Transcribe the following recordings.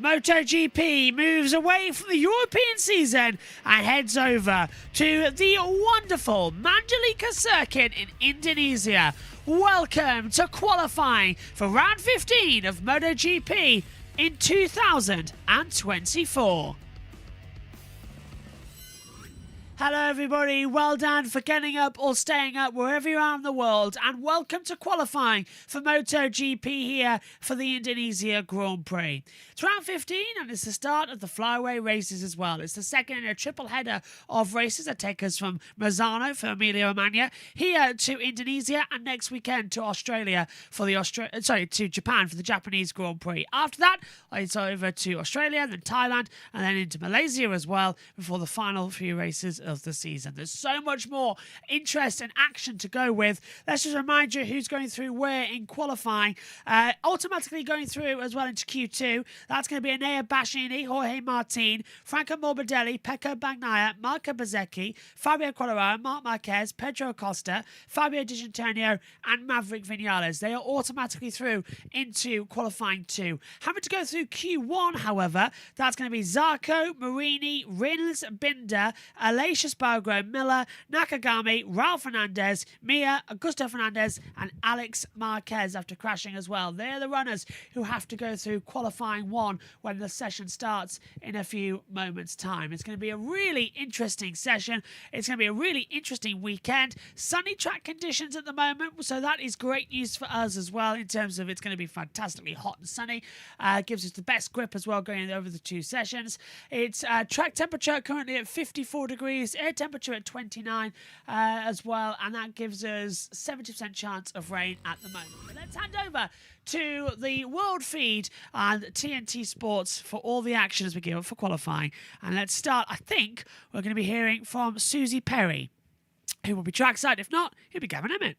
MotoGP moves away from the European season and heads over to the wonderful Mandalika circuit in Indonesia. Welcome to qualifying for round 15 of MotoGP in 2024. Hello everybody, well done for getting up or staying up wherever you are in the world, and welcome to qualifying for MotoGP here for the Indonesia Grand Prix. It's round 15 and it's the start of the flyaway races as well. It's the second in a triple header of races that take us from Mazzano for Emilia-Romagna here to Indonesia and next weekend to Australia for the to Japan for the Japanese Grand Prix. After that, it's over to Australia, then Thailand, and then into Malaysia as well before the final few races of the season. There's so much more interest and action to go with. Let's just remind you who's going through where in qualifying. Automatically going through as well into Q2. That's going to be Enea Bastianini, Jorge Martin, Franco Morbidelli, Pecco Bagnaia, Marco Bezzecchi, Fabio Quartararo, Marc Marquez, Pedro Acosta, Fabio Di Giannantonio, and Maverick Vinales. They are automatically through into qualifying 2. Having to go through Q1, however, that's going to be Zarco, Marini, Rins, Binder, Aleix Espargaro, Miller, Nakagami, Raul Fernandez, Mia, Augusto Fernandez, and Alex Marquez after crashing as well. They're the runners who have to go through qualifying 1 when the session starts in a few moments' time. It's going to be a really interesting session. It's going to be a really interesting weekend. Sunny track conditions at the moment, so that is great news for us as well in terms of it's going to be fantastically hot and sunny. Gives us the best grip as well going over the 2 sessions. It's track temperature currently at 54 degrees. Air temperature at 29 as well, and that gives us 70% chance of rain at the moment. But let's hand over to the world feed and TNT Sports for all the action as we gear up for qualifying. And let's start, I think we're going to be hearing from Susie Perry, who will be trackside. If not, he'll be Gavin Emmett.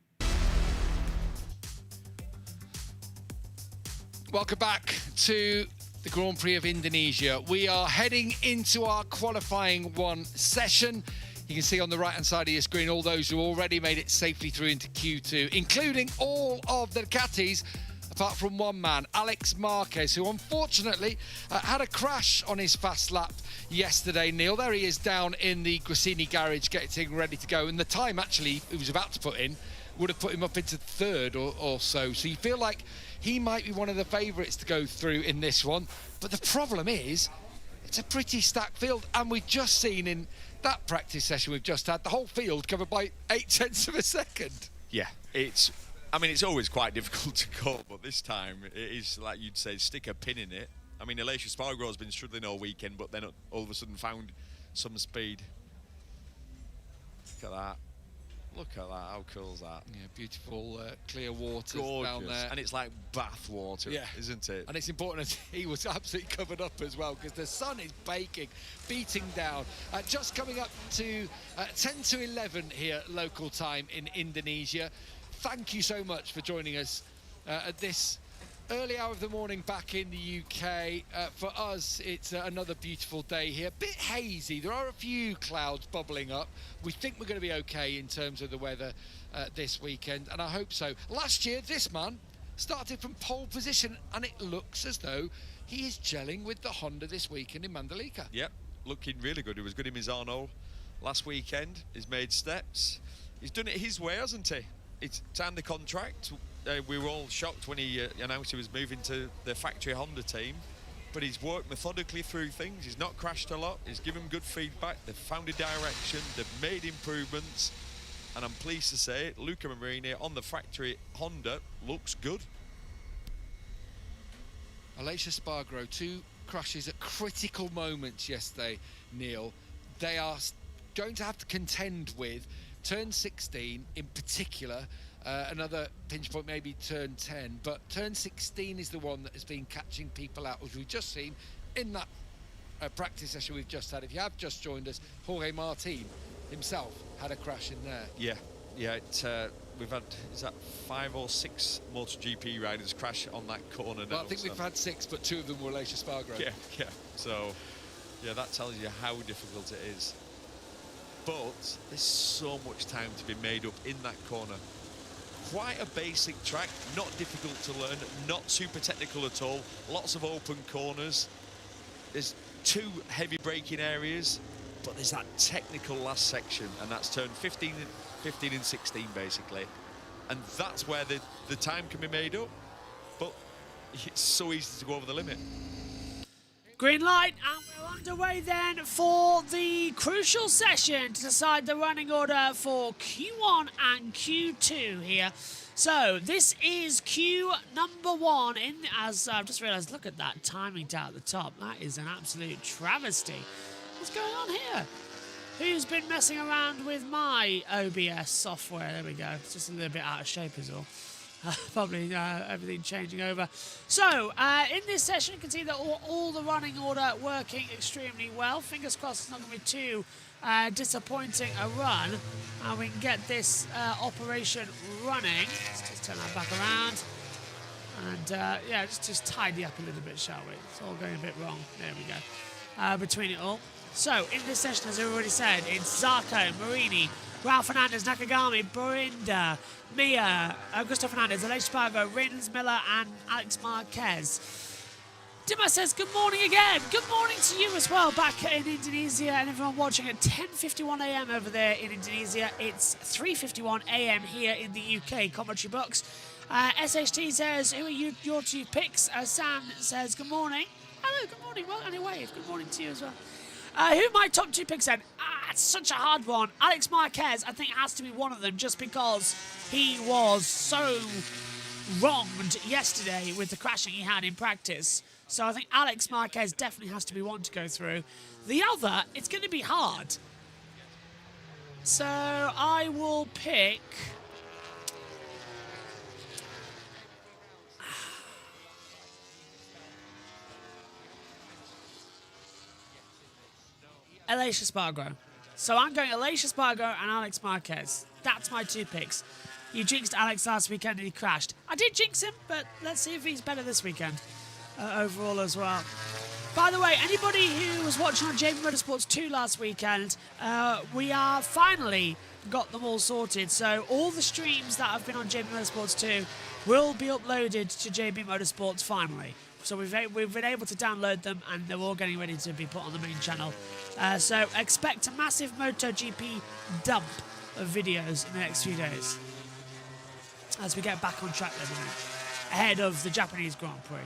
Welcome back to the Grand Prix of Indonesia. We are heading into our qualifying 1 session. You can see on the right-hand side of your screen all those who already made it safely through into Q2, including all of the Ducatis, apart from one man, Alex Marquez, who unfortunately had a crash on his fast lap yesterday, Neil. There he is down in the Gresini garage getting ready to go. And the time actually he was about to put in would have put him up into 3rd or so. So you feel like he might be one of the favourites to go through in this one. But the problem is, it's a pretty stacked field. And we've just seen in that practice session we've just had, the whole field covered by 0.8 of a second. Yeah, it's always quite difficult to call, but this time it is, like you'd say, stick a pin in it. I mean, Aleix Espargaro has been struggling all weekend, but then all of a sudden found some speed. Look at that. Look at that, how cool is that? Yeah, beautiful clear waters down there. And it's like bath water, isn't it? And it's important that he was absolutely covered up as well because the sun is beating down. Just coming up to 10 to 11 here, local time in Indonesia. Thank you so much for joining us at this early hour of the morning back in the UK. For us, it's another beautiful day here. Bit hazy. There are a few clouds bubbling up. We think we're going to be okay in terms of the weather this weekend, and I hope so. Last year, this man started from pole position, and it looks as though he is gelling with the Honda this weekend in Mandalika. Yep, looking really good. He was good in Misano last weekend. He's made steps. He's done it his way, hasn't he? It's signed the contract. We were all shocked when he announced he was moving to the factory Honda team, but he's worked methodically through things. He's not crashed a lot. He's given good feedback. They've found a direction. They've made improvements, and I'm pleased to say Luca Marini on the factory Honda looks good. Aleix Espargaro, 2 crashes at critical moments yesterday, Neil. They are going to have to contend with turn 16 in particular. Another pinch point, maybe turn 10, but turn 16 is the one that has been catching people out, as we've just seen in that practice session we've just had. If you have just joined us, Jorge Martin himself had a crash in there. Yeah, we've had, is that 5 or 6 MotoGP riders crash on that corner now? Well, I think we've had 6, but 2 of them were Aleix Espargaro. Yeah. So, yeah, that tells you how difficult it is. But there's so much time to be made up in that corner. Quite a basic track, not difficult to learn, not super technical at all. Lots of open corners. there's 2 heavy braking areas, but there's that technical last section, and that's turn 15 and 16 basically, and that's where the time can be made up, but it's so easy to go over the limit. Green light, and we're underway then for the crucial session to decide the running order for Q1 and Q2 here. So this is Q number 1 in, as I've just realised, look at that timing down at the top. That is an absolute travesty. What's going on here? Who's been messing around with my OBS software? There we go. It's just a little bit out of shape is all. Probably everything changing over. So, in this session, you can see that all the running order working extremely well. Fingers crossed it's not going to be too disappointing a run. And we can get this operation running. Let's just turn that back around. And, yeah, just tidy up a little bit, shall we? It's all going a bit wrong. There we go. Between it all. So, in this session, as I already said, it's Zarco, Marini, Ralph Fernandez, Nakagami, Borinda, Mia, Augusto Fernandez, Aleix Spargo, Rins, Miller, and Alex Marquez. Dima says, good morning again. Good morning to you as well, back in Indonesia, and everyone watching at 10:51 a.m. over there in Indonesia. It's 3:51 a.m. here in the UK commentary box. SHT says, who are your 2 picks? Sam says, good morning. Hello, good morning. Well, anyway, good morning to you as well. Who are my top 2 picks then? It's such a hard one. Alex Marquez, I think, has to be one of them just because he was so wronged yesterday with the crashing he had in practice. So I think Alex Marquez definitely has to be one to go through. The other, it's going to be hard. So I will pick... Aleix Spargo. So I'm going Aleix Spargo and Alex Marquez. That's my 2 picks. You jinxed Alex last weekend and he crashed. I did jinx him, but let's see if he's better this weekend overall as well. By the way, anybody who was watching on JBMotorsports 2 last weekend, we are finally got them all sorted. So all the streams that have been on JBMotorsports 2 will be uploaded to JBMotorsports finally. So we've been able to download them, and they're all getting ready to be put on the main channel. So expect a massive MotoGP dump of videos in the next few days as we get back on track then, ahead of the Japanese Grand Prix.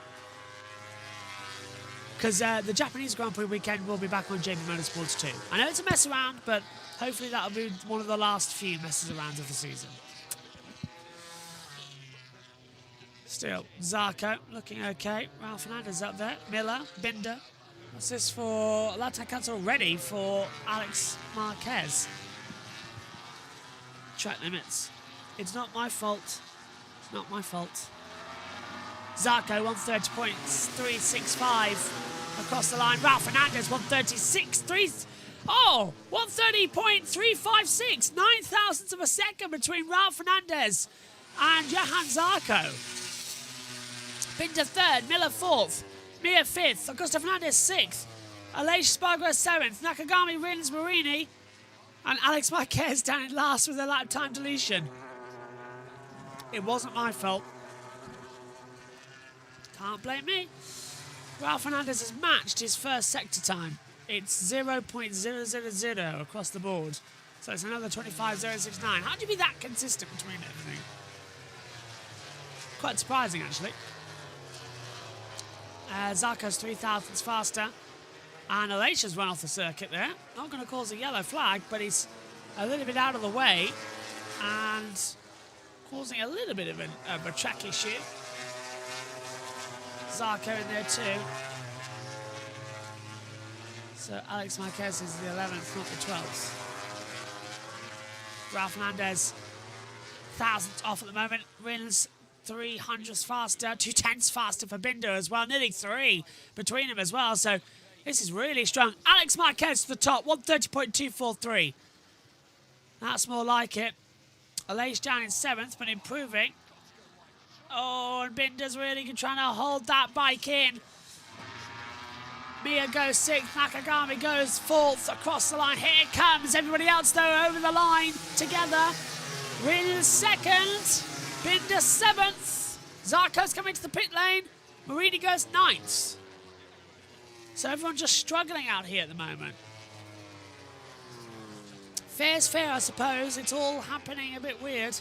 Because the Japanese Grand Prix weekend will be back on JBMotorsports 2. I know it's a mess around, but hopefully that'll be one of the last few messes around of the season. Still, Zarco looking okay. Ralph Fernandez up there. Miller, Binder. What's this for? Latte cuts already for Alex Marquez. Track limits. It's not my fault. It's not my fault. Zarco 130.365 across the line. Ralph Fernandez 136.3. Oh, 130.356. 9 thousandths of a second between Ralph Fernandez and Johan Zarco. Binder 3rd, Miller 4th, Mia 5th, Augusto Fernandez 6th, Aleix Spargo 7th, Nakagami, Rins, Marini, and Alex Marquez down in last with a lap time deletion. It wasn't my fault. Can't blame me. Ralph Fernandez has matched his first sector time. It's 0.000 across the board. So it's another 25.069. How do you be that consistent between everything? Quite surprising, actually. Zarco's 3 thousandths faster. And Aleix has run off the circuit there. Not going to cause a yellow flag, but he's a little bit out of the way and causing a little bit of a track issue. Zarco in there too. So Alex Marquez is the 11th, not the 12th. Ralph Fernandez, 1,000th off at the moment. Rins 300ths faster, 2/10ths faster for Binder as well, nearly 3 between them as well. So this is really strong. Alex Marquez to the top, 130.243. That's more like it. Aleix down in 7th, but improving. Oh, and Binder's really trying to hold that bike in. Mia goes 6th, Nakagami goes 4th across the line. Here it comes. Everybody else, though, over the line together. Rins 2nd. Binder 7th. Zarco's coming to the pit lane. Marini goes 9th. So everyone's just struggling out here at the moment. Fair's fair, I suppose. It's all happening a bit weird.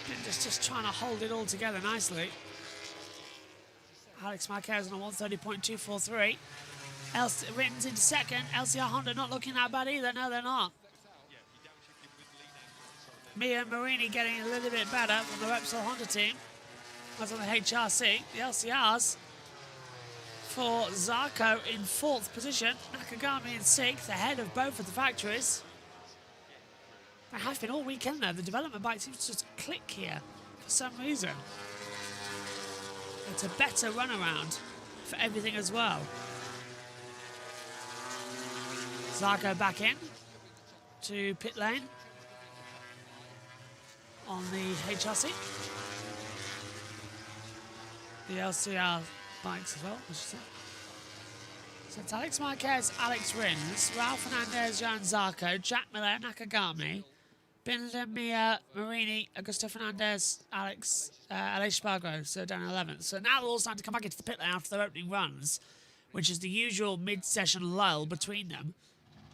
And just trying to hold it all together nicely. Alex Marquez on a 130.243. Ritten's into second. LCR Honda not looking that bad either. No, they're not. Mia Marini getting a little bit better from the Repsol Honda team. That's on the HRC. The LCRs for Zarco in 4th position. Nakagami in 6th, ahead of both of the factories. They have been all weekend though. The development bike seems to just click here for some reason. It's a better runaround for everything as well. Zarco back in to pit lane on the HRC. The LCR bikes as well, I should say. So it's Alex Marquez, Alex Rins, Ralph Fernandez, Jan Zarco, Jack Miller, Nakagami, Binder, Mia, Marini, Augusto Fernandez, Alex Spargo, so down 11th. So now they're all starting to come back into the pit lane after their opening runs, which is the usual mid-session lull between them.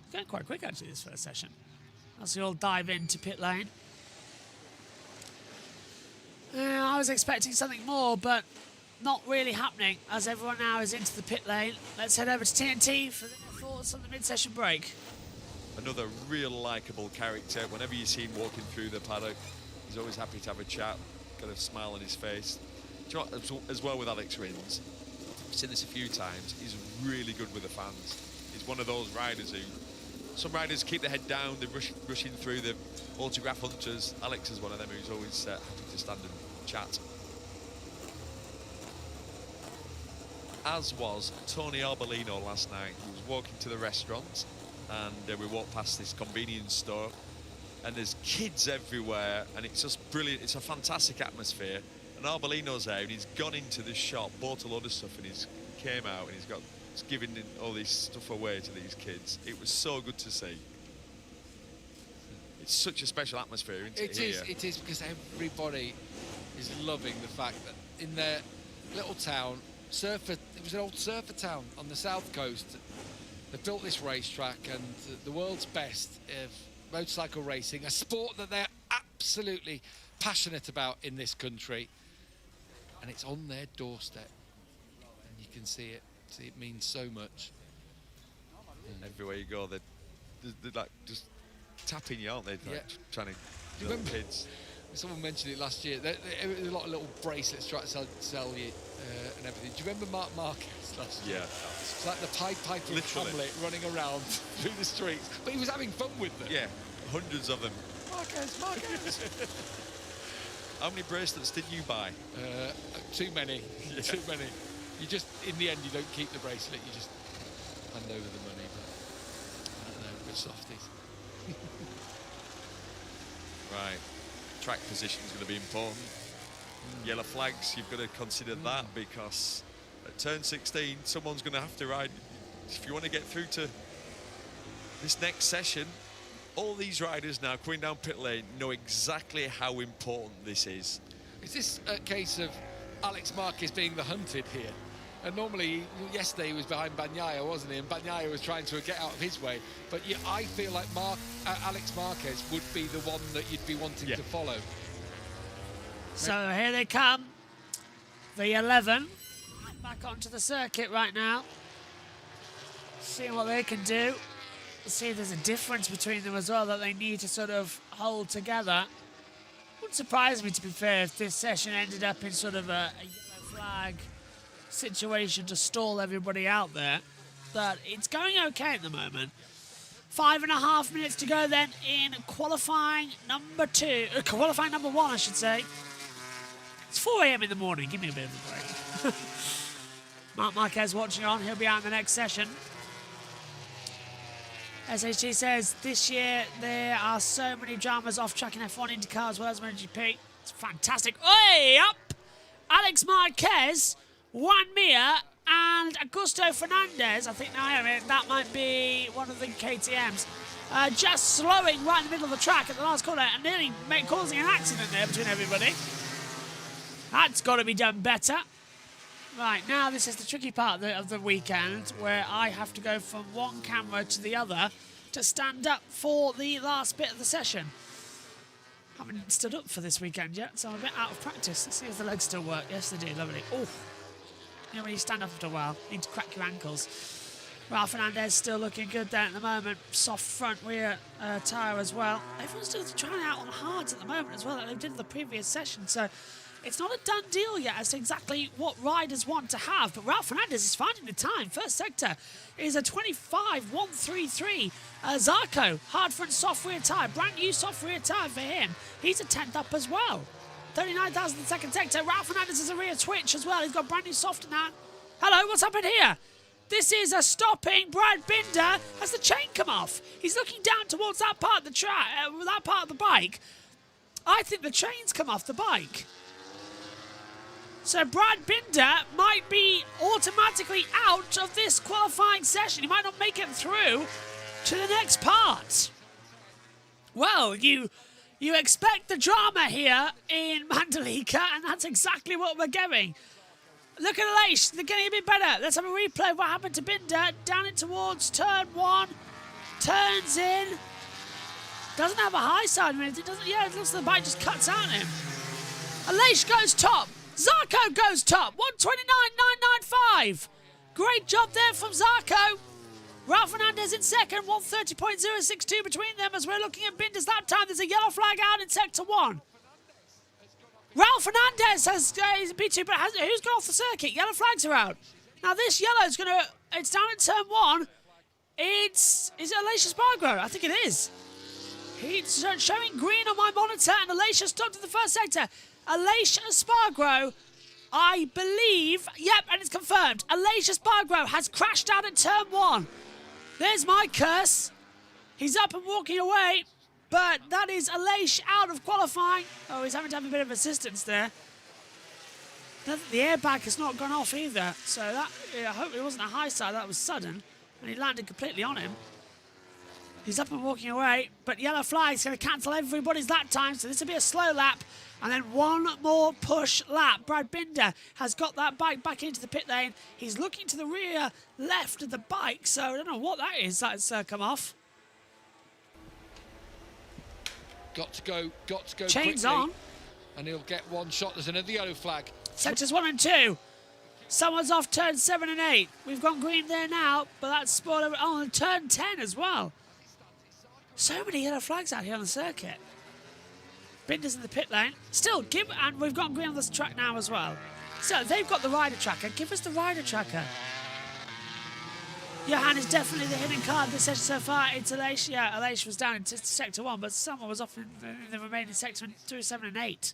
It's going quite quick actually this first session. As we all dive into pit lane. I was expecting something more, but not really happening as everyone now is into the pit lane. Let's head over to TNT for their thoughts on the mid-session break. Another real likeable character. Whenever you see him walking through the paddock, he's always happy to have a chat, got a smile on his face. Do you know what, as well with Alex Rins, I've seen this a few times, he's really good with the fans. He's one of those riders who, some riders keep their head down, they're rushing through the autograph hunters. Alex is one of them who's always happy to stand and chat. As was Tony Arbolino last night. He was walking to the restaurant and we walked past this convenience store and there's kids everywhere and it's just brilliant. It's a fantastic atmosphere. And Arbolino's there and he's gone into the shop, bought a lot of stuff and he's came out and he's giving all this stuff away to these kids. It was so good to see. It's such a special atmosphere, isn't it? It is because everybody is loving the fact that in their little town, it was an old surfer town on the south coast. They built this racetrack and the world's best of motorcycle racing, a sport that they're absolutely passionate about in this country, and it's on their doorstep and you can see it. It means so much. Everywhere you go, they're like just tapping you, aren't they? Like trying to you remember kids. Someone mentioned it last year. There were a lot of little bracelets trying to sell you and everything. Do you remember Mark Marquez last year? Yeah. It's like the Pied Piper of Hamlet running around through the streets. But he was having fun with them. Yeah, hundreds of them. Marquez. How many bracelets did you buy? Too many. Yeah. Too many. You just, in the end, you don't keep the bracelet. You just hand over the money. But I don't know, we're softies. Right. Track position is going to be important. Yellow flags, you've got to consider that because at turn 16, someone's going to have to ride. If you want to get through to this next session, all these riders now coming down pit lane know exactly how important this is. Is this a case of Alex Marquez being the hunted here? And normally, yesterday he was behind Bagnaia, wasn't he? And Bagnaia was trying to get out of his way. But I feel like Alex Marquez would be the one that you'd be wanting to follow. So here they come, the 11, back onto the circuit right now. Seeing what they can do. See if there's a difference between them as well that they need to sort of hold together. Wouldn't surprise me, to be fair, if this session ended up in sort of a yellow flag situation to stall everybody out there. But it's going okay at the moment. 5.5 minutes to go then in qualifying number 1, I should say. It's 4 a.m. in the morning. Give me a bit of a break. Mark Marquez watching on. He'll be out in the next session. SHT says this year there are so many dramas off track in F1, IndyCar as well as MotoGP. It's fantastic. Way up! Alex Marquez, Juan Mir, and Augusto Fernandez. I think that might be one of the KTMs. Just slowing right in the middle of the track at the last corner and nearly causing an accident there between everybody. That's got to be done better. Right, now this is the tricky part of the weekend where I have to go from one camera to the other to stand up for the last bit of the session. I haven't stood up for this weekend yet, so I'm a bit out of practice. Let's see if the legs still work. Yes, they do. Lovely. Oh, you know when you stand up after a while, you need to crack your ankles. Ralph Fernandez still looking good there at the moment. Soft front rear tyre as well. Everyone's still trying out on hards at the moment as well, like they did in the previous session. So it's not a done deal yet as to exactly what riders want to have. But Ralph Fernandez is finding the time. First sector is a 25.133. Zarco, hard front soft rear tyre. Brand new soft rear tyre for him. He's a 10th up as well. 39,000 in second sector. Ralph Fernandez is a rear twitch as well. He's got brand new soft now. Hello, what's happened here? This is a stopping Brad Binder. Has the chain come off? He's looking down towards that part of the that part of the bike. I think the chain's come off the bike. So Brad Binder might be automatically out of this qualifying session. He might not make it through to the next part. Well, you expect the drama here in Mandalika, and that's exactly what we're getting. Look at Aleix, they're getting a bit better. Let's have a replay of what happened to Binder. Down it towards turn 1. Turns in. Doesn't have a high side. I mean, it doesn't. Yeah, it looks like the bike just cuts out him. Aleix goes top. Zarco goes top. 129.995. Great job there from Zarco. Ralph Fernandez in second. 130.062 between them as we're looking at Binder's lap time. There's a yellow flag out in sector 1. Ralph Fernandez has is P2, but who's gone off the circuit? Yellow flags are out. Now this yellow's going to, it's down in turn 1. Is it Aleix Espargaro? I think it is. He's showing green on my monitor, and Aleix stopped in the first sector. Aleix Espargaro, I believe, yep, and it's confirmed. Aleix Espargaro has crashed out at turn 1. There's my curse. He's up and walking away. But that is Aleix out of qualifying. Oh, he's having to have a bit of assistance there. The airbag has not gone off either. So that, I hope it wasn't a high side. That was sudden. And he landed completely on him. He's up and walking away. But yellow flag's going to cancel everybody's lap time. So this will be a slow lap. And then one more push lap. Brad Binder has got that bike back into the pit lane. He's looking to the rear left of the bike. So I don't know what that is that's come off. Got to go Chains quickly. on. And he'll get one shot. There's another yellow flag. Sectors 1 and 2. Someone's off turn 7 and 8. We've gone green there now, but that's sport over. Oh, and turn 10 as well. So many yellow flags out here on the circuit. Binder's in the pit lane. Still, and we've got green on this track now as well. So they've got the rider tracker. Give us the rider tracker. Johan is definitely the hidden card this session so far. It's Aleix. Yeah, Aleix was down in sector 1, but someone was off in the remaining sector 2, 7 and 8.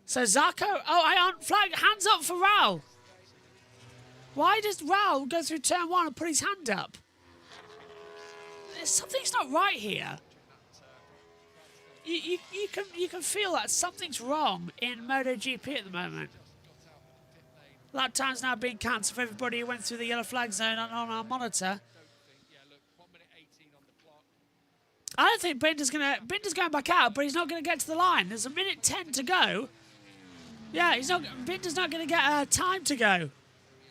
So Zarco, oh, hang on, flag, hands up for Raul. Why does Raul go through turn 1 and put his hand up? Something's not right here. You can feel that something's wrong in MotoGP at the moment. Lap time's now being cancelled for everybody who went through the yellow flag zone on our monitor. I don't think Binder's going back out, but he's not going to get to the line. There's a minute 10 to go. Yeah, Binder's not going to get time to go.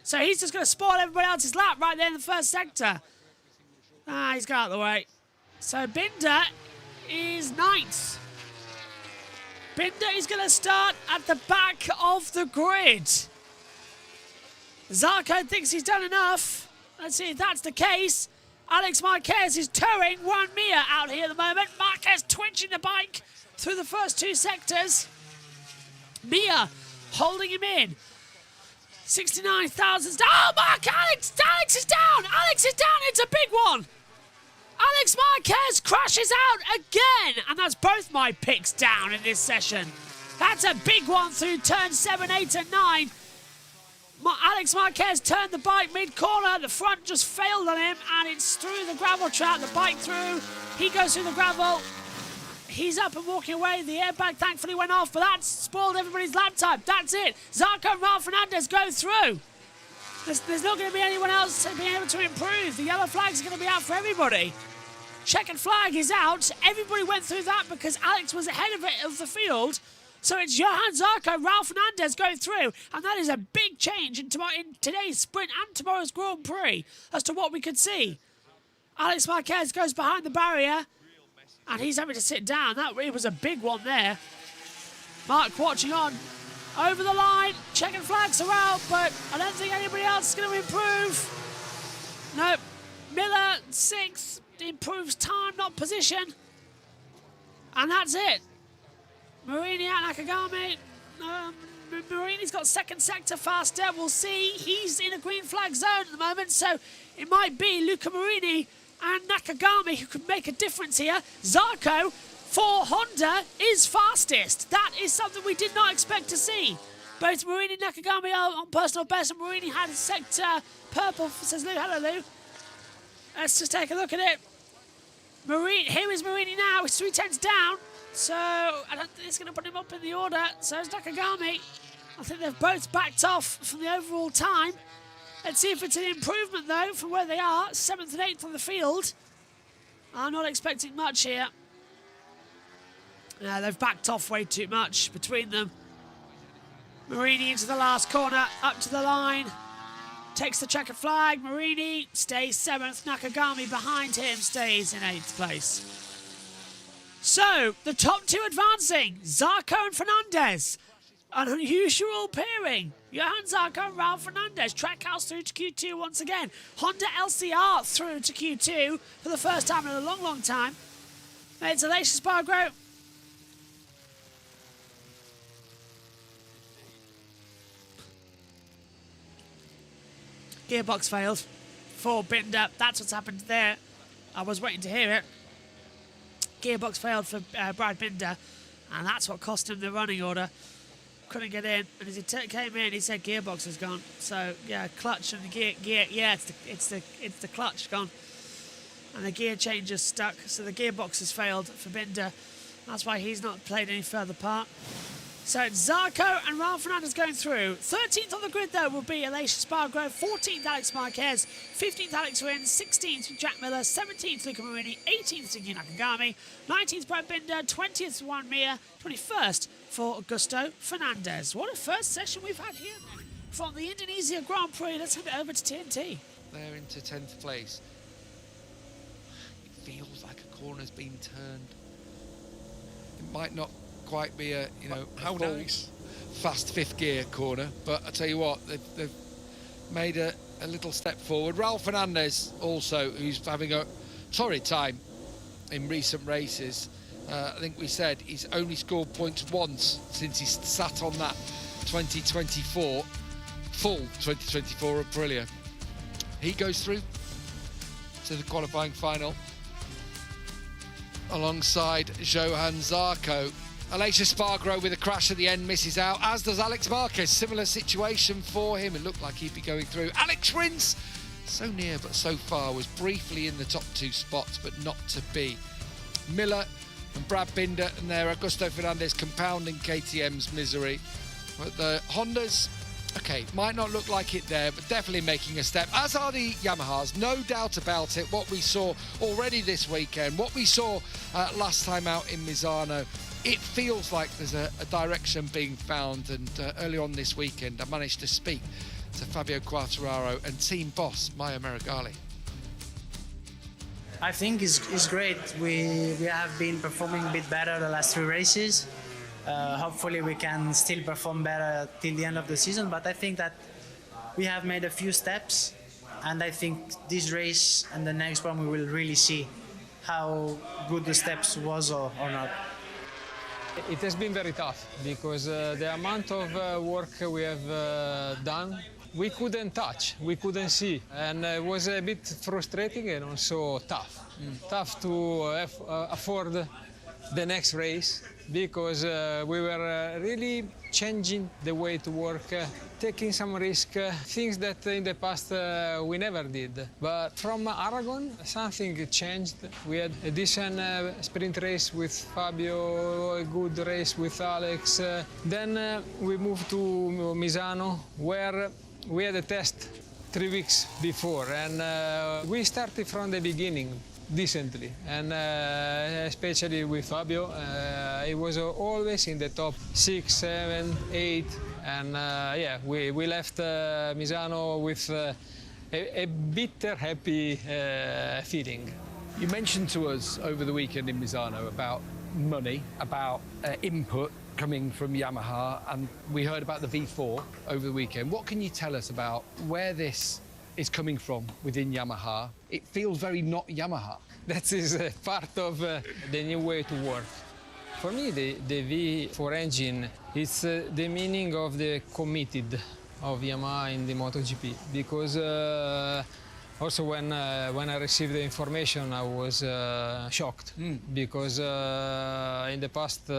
So he's just going to spoil everybody else's lap right there in the first sector. He's got out of the way. So Binder is 9th. Binder is going to start at the back of the grid. Zarco thinks he's done enough. Let's see if that's the case. Alex Marquez is towing Juan Mir out here at the moment. Marquez twinching the bike through the first 2 sectors. Mir holding him in. 69,000. Oh, Alex is down. Alex is down. It's a big one. Alex Marquez crashes out again. And that's both my picks down in this session. That's a big one through turn 7, 8 and 9. Alex Marquez turned the bike mid-corner. The front just failed on him, and it's through the gravel trap. The bike through. He goes through the gravel. He's up and walking away. The airbag thankfully went off, but that spoiled everybody's lap time. That's it. Zarco and Ralph Fernandez go through. There's not going to be anyone else being able to improve. The yellow flags are going to be out for everybody. Checkered flag is out. Everybody went through that because Alex was ahead of the field. So it's Johan Zarco, Ralph Fernandez going through, and that is a big change in today's sprint and tomorrow's Grand Prix as to what we could see. Alex Marquez goes behind the barrier, and he's having to sit down. It was a big one there. Mark watching on. Over the line, checking flags are out, but I don't think anybody else is going to improve. Nope. Miller, 6th, improves time, not position. And that's it. Marini and Nakagami. Marini's got second sector faster. We'll see. He's in a green flag zone at the moment, so it might be Luca Marini and Nakagami who could make a difference here. Zarco for Honda is fastest. That is something we did not expect to see. Both Marini and Nakagami are on personal best, and Marini had sector purple, says Lou. Hello, Lou. Let's just take a look at it. Here is Marini now. He's 3/10 down, so I don't think it's going to put him up in the order. So is Nakagami. I think they've both backed off from the overall time. Let's see if it's an improvement, though, from where they are. 7th and 8th on the field. I'm not expecting much here. They've backed off way too much between them. Marini into the last corner, up to the line. Takes the checkered flag. Marini stays 7th. Nakagami behind him stays in 8th place. So, the top two advancing. Zarco and Fernandez. An unusual pairing. Johan Zarco and Ralph Fernandez. Trackhouse through to Q2 once again. Honda LCR through to Q2 for the first time in a long, long time. It's Aleix Espargaro. Gearbox failed for Binder. That's what's happened there. I was waiting to hear it. Gearbox failed for Brad Binder, and that's what cost him the running order. Couldn't get in, and as he came in, he said gearbox is gone. So yeah, clutch and the gear. Yeah, it's the clutch gone, and the gear change is stuck. So the gearbox has failed for Binder. That's why he's not played any further part. So it's Zarco and Ralph Fernandez going through. 13th on the grid, though, will be Aleix Espargaro. 14th, Alex Marquez. 15th, Alex Rins. 16th, Jack Miller. 17th, Luca Marini. 18th, Yuki Nakagami. 19th, Brad Binder. 20th, Juan Mir. 21st for Augusto Fernandez. What a first session we've had here from the Indonesia Grand Prix. Let's hand it over to TNT. They're into 10th place. It feels like a corner's been turned. It might not quite be a how nice fast 5th gear corner, but I tell you what, they've made a little step forward. Ralph Fernandez also, who's having a torrid time in recent races. I think we said he's only scored points once since he's sat on that 2024 full 2024 Aprilia. He goes through to the qualifying final alongside Johan Zarco. Aleix Espargaro with a crash at the end misses out, as does Alex Marquez. Similar situation for him. It looked like he'd be going through. Alex Rins, so near but so far, was briefly in the top 2 spots, but not to be. Miller and Brad Binder and their Augusto Fernandez compounding KTM's misery. But the Hondas, okay, might not look like it there, but definitely making a step, as are the Yamahas, no doubt about it. What we saw already this weekend, what we saw last time out in Misano, it feels like there's a direction being found. And early on this weekend, I managed to speak to Fabio Quartararo and team boss Maya Merigali. I think it's great. We have been performing a bit better the last 3 races. Hopefully we can still perform better till the end of the season, but I think that we have made a few steps, and I think this race and the next one we will really see how good the steps was or not. It has been very tough because the amount of work we have done, we couldn't touch, we couldn't see, and it was a bit frustrating and also tough. Tough to afford the next race because we were really changing the way to work, taking some risk, things that in the past we never did. But from Aragon, something changed. We had a decent sprint race with Fabio, a good race with Alex. Then we moved to Misano, where we had a test 3 weeks before, and we started from the beginning decently, and especially with Fabio, he was always in the top 6, 7, 8, and yeah, we left Misano with a bitter, happy feeling. You mentioned to us over the weekend in Misano about money, about input coming from Yamaha, and we heard about the V4 over the weekend. What can you tell us about where this is coming from within Yamaha? It feels very not Yamaha. That is part of the new way to work. For me, the V4 engine is the meaning of the committed of Yamaha in the MotoGP, because also when I received the information, I was shocked, because in the past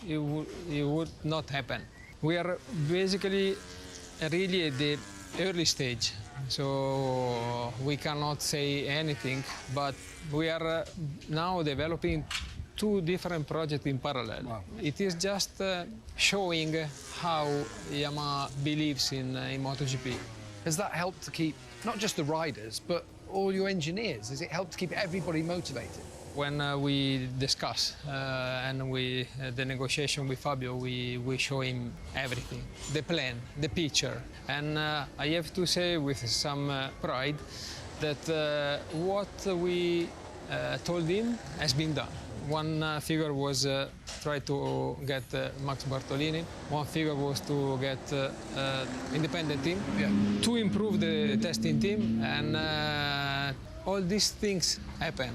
it would not happen. We are basically really at the early stage, so we cannot say anything, but we are now developing 2 different projects in parallel. Wow. It is just showing how Yamaha believes in MotoGP. Has that helped to keep not just the riders, but all your engineers? Has it helped to keep everybody motivated? When we discuss and the negotiation with Fabio, we show him everything, the plan, the picture. And I have to say with some pride that what we told him has been done. One figure was try to get Max Bartolini. One figure was to get independent team, to improve the testing team, and all these things happen.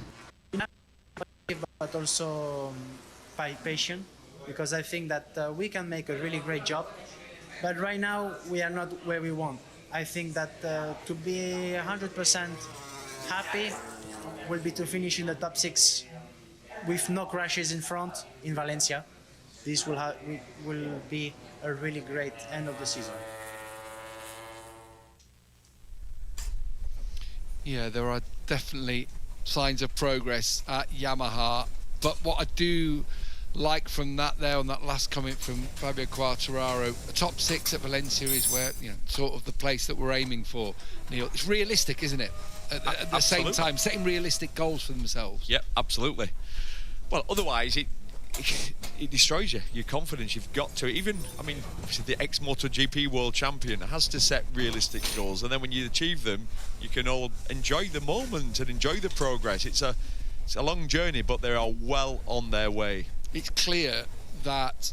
But also patient, because I think that we can make a really great job. But right now we are not where we want. I think that to be 100% happy will be to finish in the top 6 with no crashes in front in Valencia. This will be a really great end of the season. Yeah, there are definitely signs of progress at Yamaha, but what I do like from that there on that last comment from Fabio Quartararo, a top 6 at Valencia is where, you know, sort of the place that we're aiming for. Neil, it's realistic, isn't it? At the same time, setting realistic goals for themselves. Yep, absolutely. Well, otherwise it destroys you, your confidence. You've got to, even, I mean, obviously the ex-MotoGP world champion has to set realistic goals, and then when you achieve them, you can all enjoy the moment and enjoy the progress. It's a long journey, but they are well on their way. It's clear that,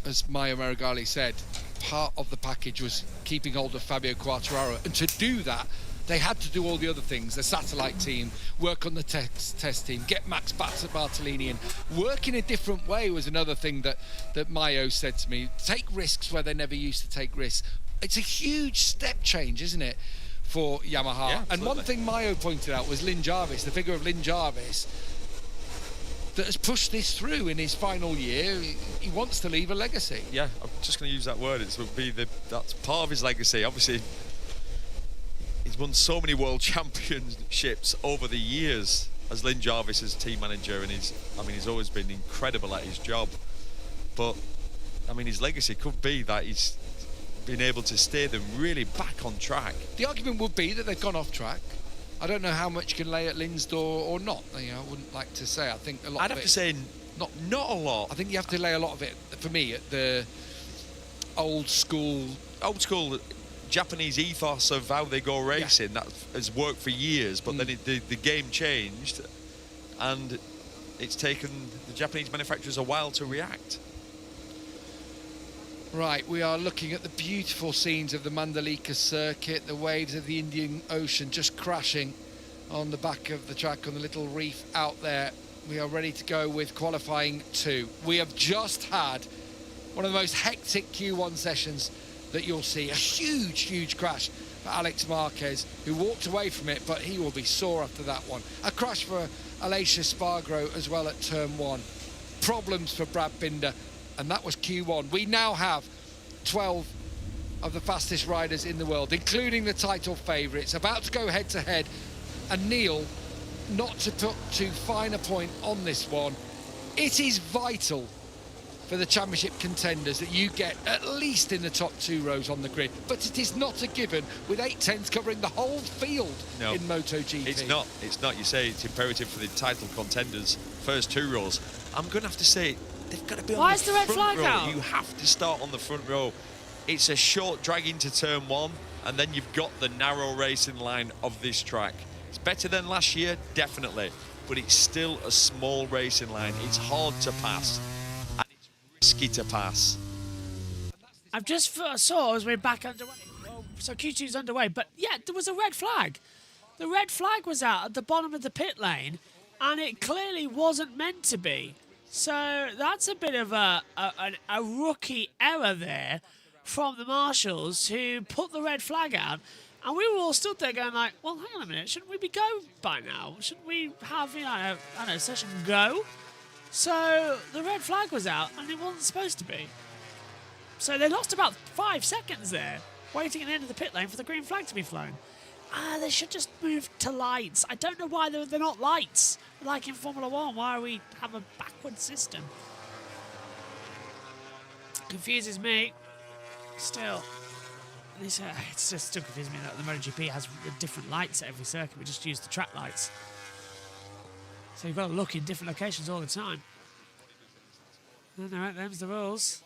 as Maio Meregali said, part of the package was keeping hold of Fabio Quartararo, and to do that they had to do all the other things, the satellite team, work on the test team, get Max Bartolini in. Work in a different way was another thing that Maio said to me. Take risks where they never used to take risks. It's a huge step change, isn't it, for Yamaha? Yeah, and one thing Maio pointed out was Lynn Jarvis, the figure of Lynn Jarvis, that has pushed this through in his final year. He wants to leave a legacy. Yeah, I'm just going to use that word. That's part of his legacy. Obviously, he's won so many world championships over the years as Lynn Jarvis as team manager, and he's always been incredible at his job. But I mean, his legacy could be that he's been able to steer them really back on track. The argument would be that they've gone off track. I don't know how much you can lay at Lynn's door or not. You know, I wouldn't like to say. I think a lot. I'd have to say not a lot. I think you have to lay a lot of it, for me, at the old school Japanese ethos of how they go racing. That has worked for years, but then the game changed, and it's taken the Japanese manufacturers a while to react. Right, we are looking at the beautiful scenes of the Mandalika circuit, the waves of the Indian Ocean just crashing on the back of the track on the little reef out there. We are ready to go with qualifying 2. We have just had one of the most hectic Q1 sessions that you'll see. A huge crash for Alex Marquez, who walked away from it, but he will be sore after that one. A crash for Aleix Espargaro as well at turn 1. Problems for Brad Binder, and that was Q1. We now have 12 of the fastest riders in the world, including the title favourites, about to go head-to-head. And Neil, not to put too fine a point on this one, it is vital for the championship contenders that you get at least in the top 2 rows on the grid, but it is not a given with 810s covering the whole field in MotoGP. It's not. You say it's imperative for the title contenders, first 2 rows. I'm going to have to say They've got to be Why on is the red front flag row. out? You have to start on the front row. It's a short drag into turn 1, and then you've got the narrow racing line of this track. It's better than last year, definitely, but it's still a small racing line. It's hard to pass, and it's risky to pass. I've just saw as we're back underway. So Q2's underway, but yeah, there was a red flag. The red flag was out at the bottom of the pit lane, and it clearly wasn't meant to be. So that's a bit of a rookie error there from the marshals who put the red flag out. And we were all stood there going like, well, hang on a minute, shouldn't we be go by now? Shouldn't we have, I don't know, session go? So the red flag was out, and it wasn't supposed to be. So they lost about 5 seconds there, waiting at the end of the pit lane for the green flag to be flown. They should just move to lights. I don't know why they're not lights. Like in Formula 1, why do we have a backward system? Confuses me. Still. It just still confuses me that the MotoGP has different lights at every circuit. We just use the track lights. So you've got to look in different locations all the time. And all right, them's the rules.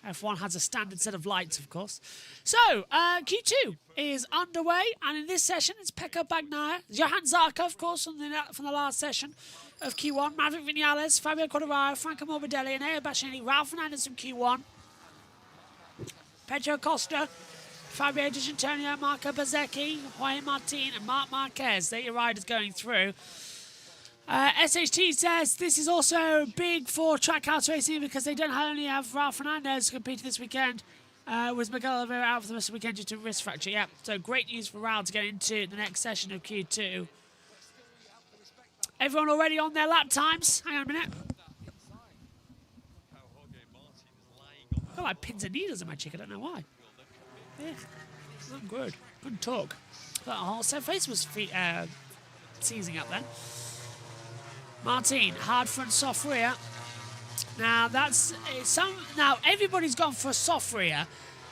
F1 has a standard set of lights, of course. So, Q2 is underway, and in this session, it's Pecco Bagnaia, Johan Zarco, of course, from the last session of Q1, Maverick Vinales, Fabio Quartararo, Franco Morbidelli, and Enea Bastianini, Ralph Fernandez from Q1, Pedro Costa, Fabio Di Giannantonio, Marco Bezzecchi, Jorge Martin, and Marc Marquez. They're your riders going through. SHT says this is also big for Trackhouse Racing because they don't only have Ralph Fernandez competing this weekend, with Miguel Oliveira out for the rest of the weekend due to wrist fracture. Yeah, so great news for Ralph to get into the next session of Q2. Everyone already on their lap times? Hang on a minute. I've got like pins and needles in my cheek, I don't know why. Yeah, not good. Couldn't talk. That whole set face was seizing up then. Martin, hard front, soft rear. Now now everybody's gone for a soft rear,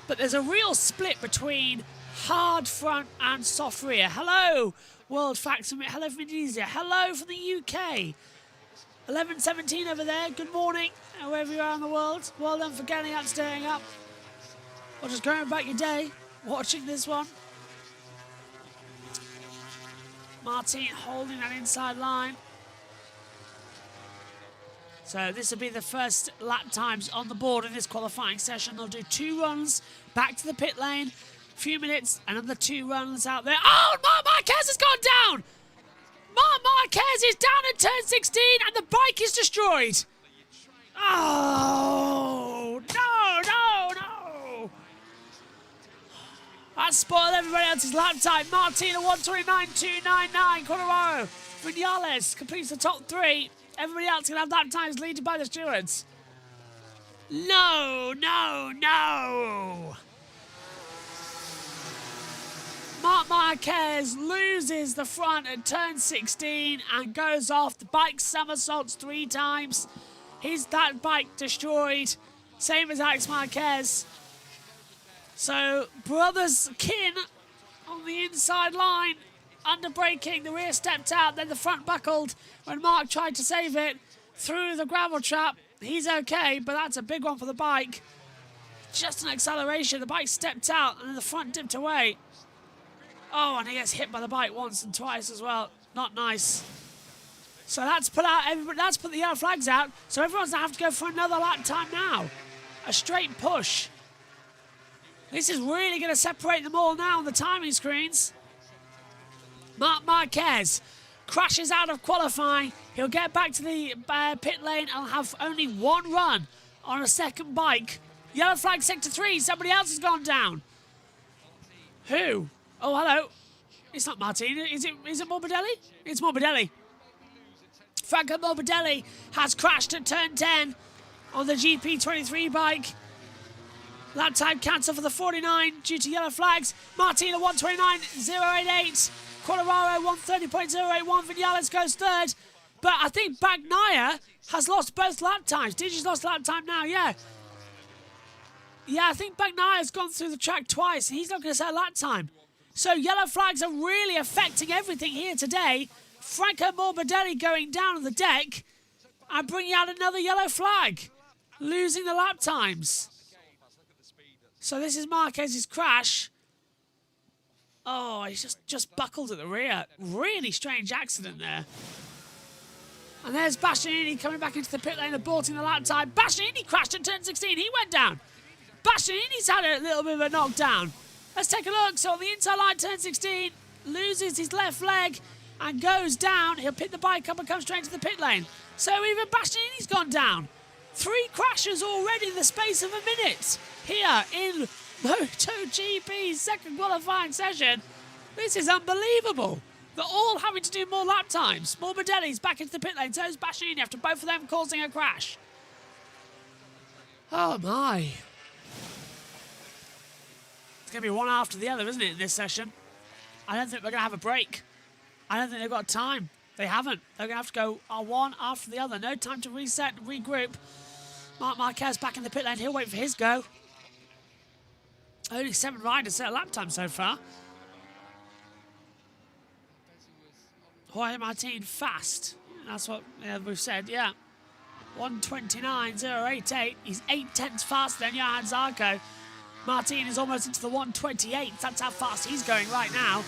but there's a real split between hard front and soft rear. Hello, World Facts from hello from Indonesia. Hello from the UK. 11:17 over there. Good morning, wherever you are in the world. Well done for getting up, staying up, or just going about your day watching this one. Martin holding that inside line. So this will be the first lap times on the board in this qualifying session. They'll do 2 runs back to the pit lane, a few minutes, another 2 runs out there. Oh, Marc Marquez has gone down! Marc Marquez is down at turn 16 and the bike is destroyed. Oh, no. That spoiled everybody else's lap time. Martin at 1:29.299. Quartararo, Vinales completes the top 3. Everybody else can have lap times leaded by the stewards. No. Marc Marquez loses the front at turn 16 and goes off. The bike somersaults 3 times. That bike destroyed. Same as Alex Marquez. So, brothers kin on the inside line. Under braking, the rear stepped out, then the front buckled when Mark tried to save it through the gravel trap. He's okay, but that's a big one for the bike. Just an acceleration, the bike stepped out and then the front dipped away. Oh, and he gets hit by the bike once and twice as well. Not nice. So that's put the yellow flags out. So everyone's gonna have to go for another lap time now. A straight push. This is really gonna separate them all now on the timing screens. Marc Marquez crashes out of qualifying. He'll get back to the pit lane and have only 1 run on a second bike. Yellow flag sector 3. Somebody else has gone down. Who? Oh, hello. It's not Martin. Is it Morbidelli? It's Morbidelli. Franco Morbidelli has crashed at turn 10 on the GP23 bike. Lap time cancelled for the 49 due to yellow flags. Martin at 1:29.088. Quartararo 1:30.081. Vinales goes 3rd. But I think Bagnaia has lost both lap times. Digi's lost lap time now, yeah. Yeah, I think Bagnaia has gone through the track twice. He's not going to set a lap time. So yellow flags are really affecting everything here today. Franco Morbidelli going down on the deck. and bringing out another yellow flag, losing the lap times. So this is Marquez's crash. Oh, he's just buckled at the rear. Really strange accident there. And there's Bastianini coming back into the pit lane, aborting the lap time. Bastianini crashed at turn 16. He went down. Bastianini's had a little bit of a knockdown. Let's take a look. So on the inside line, turn 16, loses his left leg and goes down. He'll pick the bike up and come straight into the pit lane. So even Bastianini's gone down. 3 crashes already in the space of a minute here in MotoGP's second qualifying session. This is unbelievable. They're all having to do more lap times. Morbidelli's back into the pit lane. So is Bastianini after both of them causing a crash. Oh my. It's going to be one after the other, isn't it, in this session? I don't think we're going to have a break. I don't think they've got time. They haven't. They're going to have to go one after the other. No time to reset and regroup. Marc Marquez back in the pit lane. He'll wait for his go. Only 7 riders set a lap time so far. Jorge Martin fast. That's what we've said, yeah. 1:29.088. He's 8/10 faster than Johan Zarco. Martin is almost into the 1:28. That's how fast he's going right now.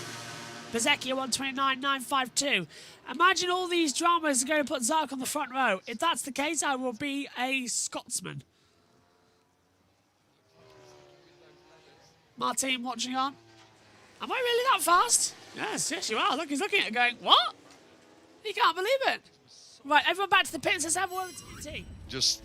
Bezzecchi at 1:29.952. Imagine all these dramas are going to put Zarco on the front row. If that's the case, I will be a Scotsman. Martin watching on. Am I really that fast? Yes, you are. Look, he's looking at it going, what? He can't believe it. Right, everyone back to the pits. Let's have one with the Just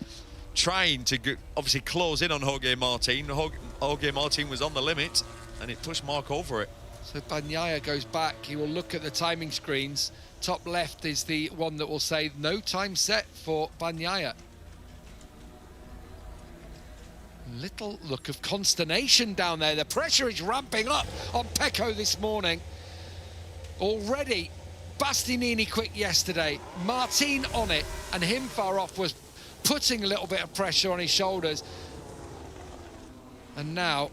trying to obviously close in on Jorge Martin. Jorge Martin was on the limit and it pushed Marc over it. So Bagnaia goes back. He will look at the timing screens. Top left is the one that will say no time set for Bagnaia. Little look of consternation down there. The pressure is ramping up on Pecco this morning. Already, Bastianini quick yesterday. Martin on it, and him far off was putting a little bit of pressure on his shoulders. And now,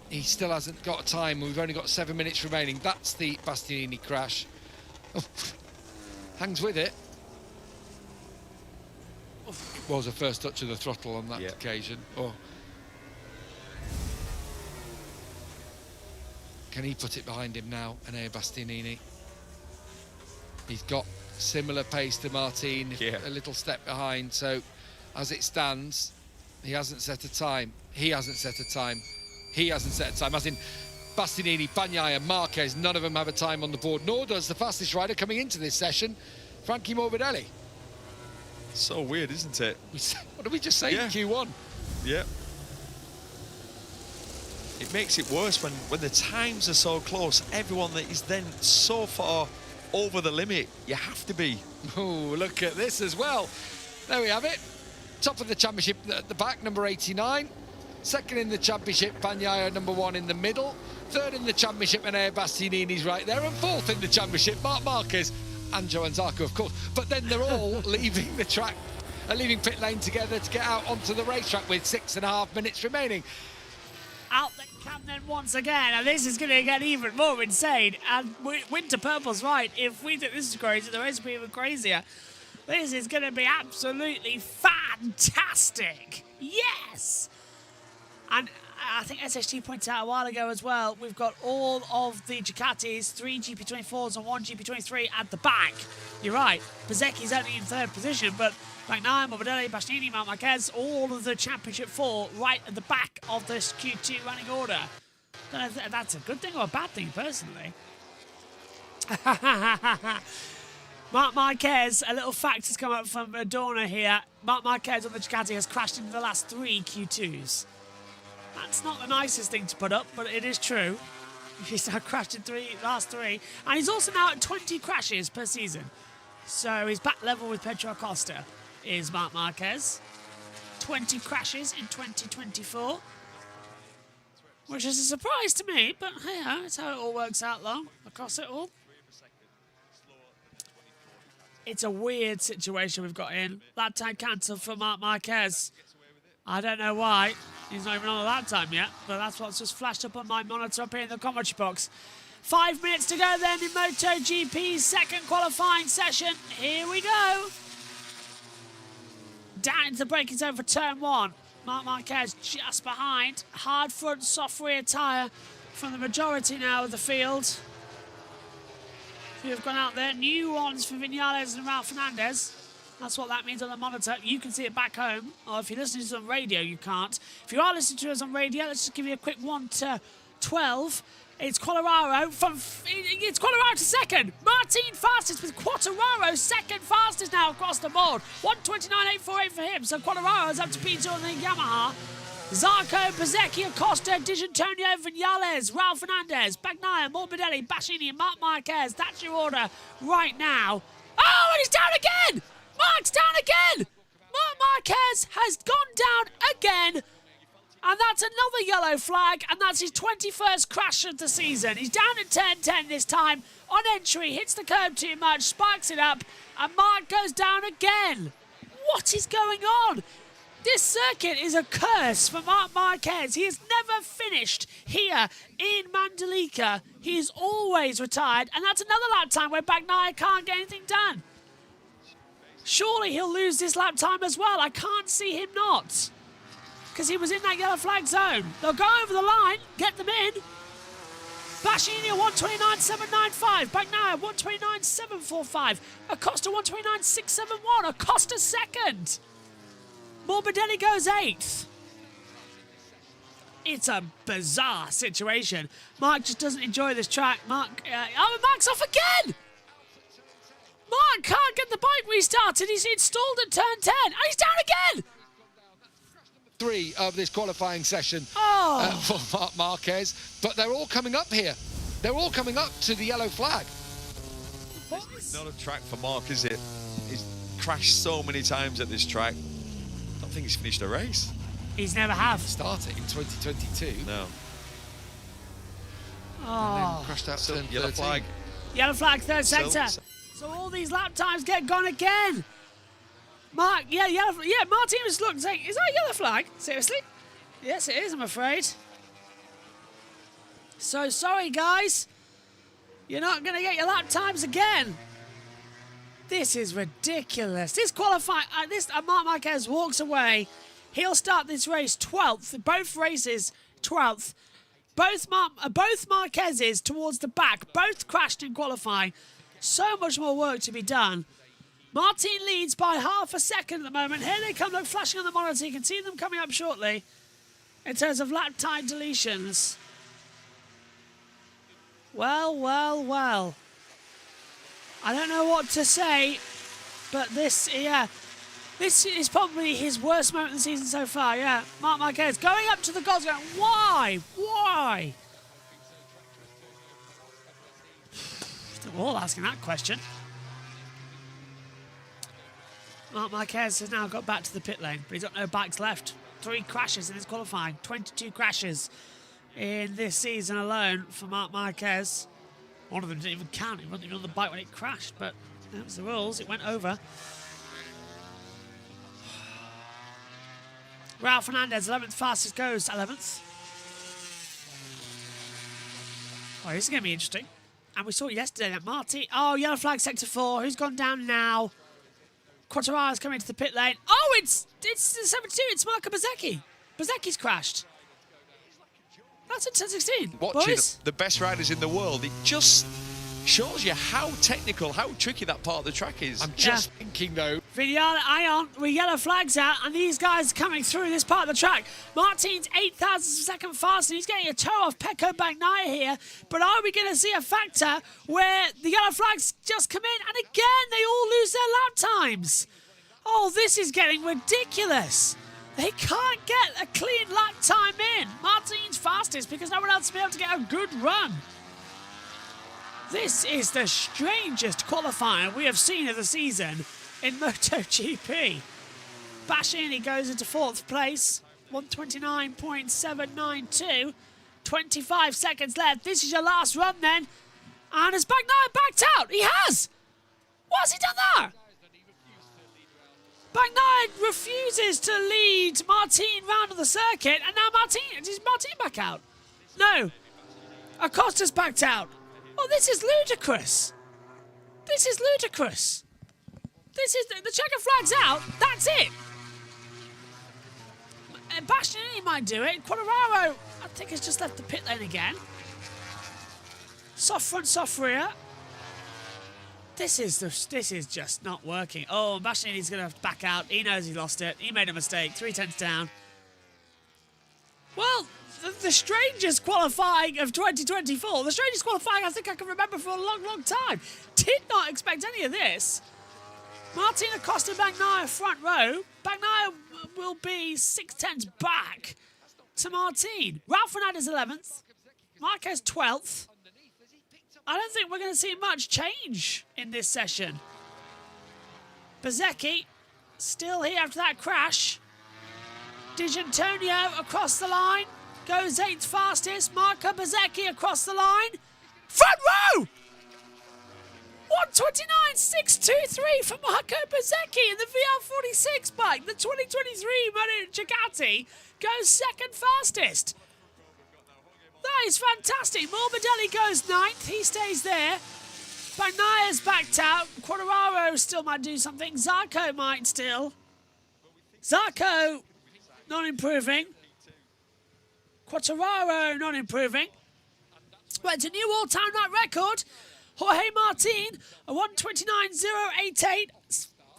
he still hasn't got time. We've only got 7 minutes remaining. That's the Bastianini crash. Oh, hangs with it. It was a first touch of the throttle on that occasion. Oh. Can he put it behind him now, Enea Bastianini? He's got similar pace to Martin, a little step behind. So, as it stands, he hasn't set a time. He hasn't set a time. He hasn't set a time. As in, Bastianini, Bagnaia, Marquez, none of them have a time on the board, nor does the fastest rider coming into this session, Frankie Morbidelli. So weird, isn't it? What did we just say in Q1? Yeah. It makes it worse when the times are so close. Everyone that is then so far over the limit, you have to be. Oh, look at this as well. There we have it. Top of the championship at the back, number 89. Second in the championship, Bagnaia, number 1 in the middle. Third in the championship, Enea Bastianini's right there. And fourth in the championship, Marc Marquez and Johan Zarco, of course. But then they're all leaving the track, leaving pit lane together to get out onto the racetrack with 6.5 minutes remaining. Out they come then once again, and this is going to get even more insane. And Winter Purple's right. If we think this is crazy, the race will be even crazier. This is going to be absolutely fantastic. Yes! And I think SHT pointed out a while ago as well, we've got all of the Ducatis, 3 GP24s and 1 GP23 at the back. You're right, Bezzecchi's only in 3rd position, but Bagnaia, Morbidelli, Bastianini, Marc Marquez, all of the Championship 4 right at the back of this Q2 running order. Don't know if that's a good thing or a bad thing, personally. Marc Marquez, a little fact has come up from Adorna here. Marc Marquez on the Ducati has crashed into the last 3 Q2s. That's not the nicest thing to put up, but it is true. He's crashed in last 3. And he's also now at 20 crashes per season. So he's back level with Pedro Acosta, is Marc Marquez. 20 crashes in 2024. Which is a surprise to me, but hey, that's how it all works out across it all. It's a weird situation we've got in. Lap time cancelled for Marc Marquez. I don't know why. He's not even on the lap time yet, but that's what's just flashed up on my monitor up here in the commentary box. 5 minutes to go then in MotoGP's second qualifying session. Here we go. Down into the braking zone for turn 1. Marc Marquez just behind. Hard front, soft rear tyre from the majority now of the field. Who have gone out there. New ones for Vinales and Ralph Fernandez. That's what that means on the monitor. You can see it back home. Or if you're listening to us on radio, you can't. If you are listening to us on radio, let's just give you a quick 1 to 12. It's Quartararo it's Quartararo to second. Martin fastest with Quartararo second fastest now across the board. 1:29.848 for him. So Quartararo's up to P2 on the Yamaha. Zarco, Bezzecchi, Acosta, D'Antonio, Vinales, Ralph Fernandez, Bagnaia, Morbidelli, Bassini, and Marc Marquez. That's your order right now. Oh, and he's down again! Marc's down again! Marc Marquez has gone down again. And that's another yellow flag, and that's his 21st crash of the season. He's down at turn 10 this time. On entry, hits the curb too much, spikes it up, and Marc goes down again. What is going on? This circuit is a curse for Marc Marquez. He has never finished here in Mandalika. He is always retired, and that's another lap time where Bagnaia can't get anything done. Surely he'll lose this lap time as well. I can't see him not. Because he was in that yellow flag zone. They'll go over the line, get them in. Bassini 1:29.795. Bagnaia 1:29.745. Acosta 1:29.671. Acosta second. Morbidelli goes 8th. It's a bizarre situation. Marc just doesn't enjoy this track. Marc's off again! Marc can't get the bike restarted. He's installed at turn 10. And he's down again! 3 of this qualifying session for Marc Marquez, but they're all coming up here. They're all coming up to the yellow flag. It's not a track for Marc, is it? He's crashed so many times at this track. I don't think he's finished a race. He's never have. Started in 2022. No. And then crashed out turn Yellow 13. flag. Yellow flag, third sector. So all these lap times get gone again. Marc, Martin was looking saying, is that a yellow flag? Seriously? Yes, it is, I'm afraid. So sorry, guys. You're not going to get your lap times again. This is ridiculous. This qualifying, Marc Marquez walks away. He'll start this race 12th. Both races 12th. Both Marquez's towards the back. Both crashed in qualifying. So much more work to be done. Martin leads by half a second at the moment. Here they come, look, flashing on the monitor. You can see them coming up shortly in terms of lap time deletions. Well. I don't know what to say, but this is probably his worst moment of the season so far, yeah. Marc Marquez going up to the goals going, why? We're all asking that question. Marc Marquez has now got back to the pit lane, but he's got no bikes left. 3 crashes in his qualifying. 22 crashes in this season alone for Marc Marquez. One of them didn't even count. He wasn't even on the bike when it crashed, but that was the rules. It went over. Ralph Fernandez, 11th fastest, goes 11th. Oh, this is going to be interesting. And we saw yesterday that Marty... Oh, yellow flag, sector 4. Who's gone down now? Quartararo's coming to the pit lane. Oh, it's 72. It's Marco Bezzecchi. Bezzecchi's crashed. That's in 1016. Watching boys. the best riders in the world, it just shows you how technical, how tricky that part of the track is. I'm just thinking, though. Vignale, Ion, with yellow flags out, and these guys are coming through this part of the track. Martin's 8,000 second fast, and he's getting a toe off Pecco Bagnaia here. But are we going to see a factor where the yellow flags just come in, and again, they all lose their lap times? Oh, this is getting ridiculous. They can't get a clean lap time in. Martin's fastest because no one else will be able to get a good run. This is the strangest qualifier we have seen of the season in MotoGP. Bassini goes into 4th place, 1:29.792. 25 seconds left. This is your last run then. And has Bagnaia backed out? He has! What has he done there? Bagnaia refuses to lead Martin round of the circuit, and now is Martin back out? No. Acosta's backed out. Oh, this is ludicrous. This is ludicrous. The checker flag's out. That's it. Bastianini might do it. Quartararo, I think, has just left the pit lane again. Soft front, soft rear. This is just not working. Oh, Bastianini's going to have to back out. He knows he lost it. He made a mistake. 3/10 down. Well, the strangest qualifying of 2024. The strangest qualifying I think I can remember for a long, long time. Did not expect any of this. Martin Acosta Bagnaia front row. Bagnaia will be 6/10 back to Martin. Ralph Fernandez 11th. Marquez 12th. I don't think we're going to see much change in this session. Bezzecchi still here after that crash. Di Giannantonio across the line. Goes 8th fastest. Marco Bezzecchi across the line. Front row! 1:29.623 for Marco Bezzecchi in the VR46 bike. The 2023 Moto Ducati goes second fastest. That is fantastic. Morbidelli goes 9th. He stays there. Bagnaia's backed out. Quartararo still might do something. Zarco might still. Zarco not improving. Quartararo not improving. But it's a new all-time night record. Jorge Martin, a 1:29.088,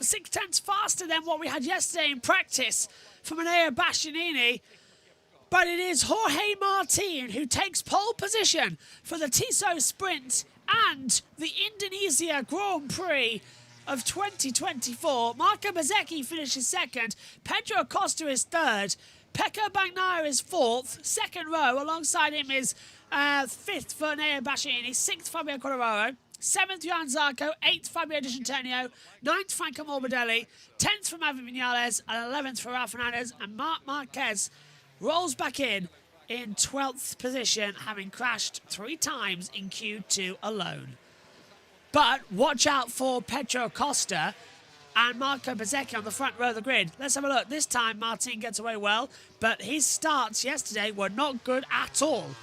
6/10 faster than what we had yesterday in practice for Matteo Bastianini. But it is Jorge Martin who takes pole position for the Tissot Sprint and the Indonesia Grand Prix of 2024. Marco Bezzecchi finishes second. Pedro Acosta is third. Pecco Bagnaia is fourth. Second row. Alongside him is fifth for Neo Bastianini. Sixth Fabio Quartararo. Seventh Johan Zarco. Eighth Fabio Di Giannantonio. Ninth Franco Morbidelli. 10th for Maverick Vinales. And 11th for Ralph Fernandez. And Marc Marquez rolls back in 12th position, having crashed 3 times in Q2 alone. But watch out for Pedro Acosta and Marco Bezzecchi on the front row of the grid. Let's have a look. This time Martin gets away well, but his starts yesterday were not good at all.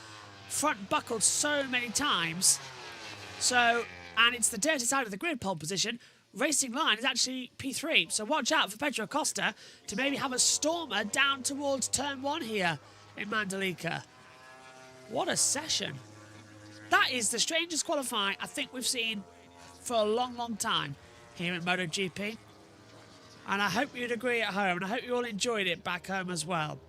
Front buckled so many times. And it's the dirty side of the grid pole position. Racing line is actually P3, so watch out for Pedro Acosta to maybe have a stormer down towards turn 1 here in Mandalika. What a session. That is the strangest qualifying I think we've seen for a long, long time here in MotoGP. And I hope you'd agree at home, and I hope you all enjoyed it back home as well.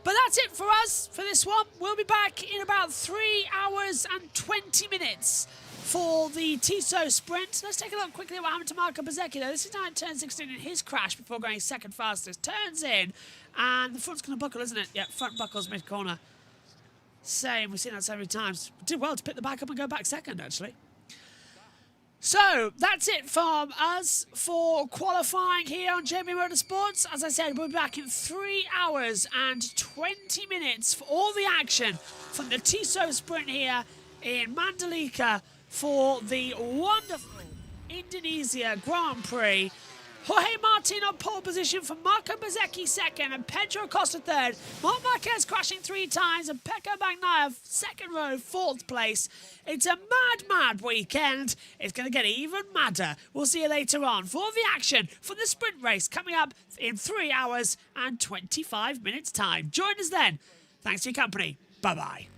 But that's it for us for this one. We'll be back in about 3 hours and 20 minutes for the Tissot Sprint. Let's take a look quickly at what happened to Marco Bezzecchi, though. This is now at turn 16 in his crash before going second fastest. Turns in, and the front's going to buckle, isn't it? Yeah, front buckles mid-corner. Same, we've seen that so many times. Did well to pick the bike up and go back second, actually. So, that's it from us for qualifying here on JBMotorsports. As I said, we'll be back in 3 hours and 20 minutes for all the action from the Tissot Sprint here in Mandalika for the wonderful Indonesia Grand Prix. Jorge Martin on pole position for Marco Bezzecchi second and Pedro Acosta third. Marc Marquez crashing 3 times and Pecco Bagnaia second row, 4th place. It's a mad, mad weekend. It's going to get even madder. We'll see you later on for the action for the sprint race coming up in 3 hours and 25 minutes time. Join us then. Thanks for your company. Bye-bye.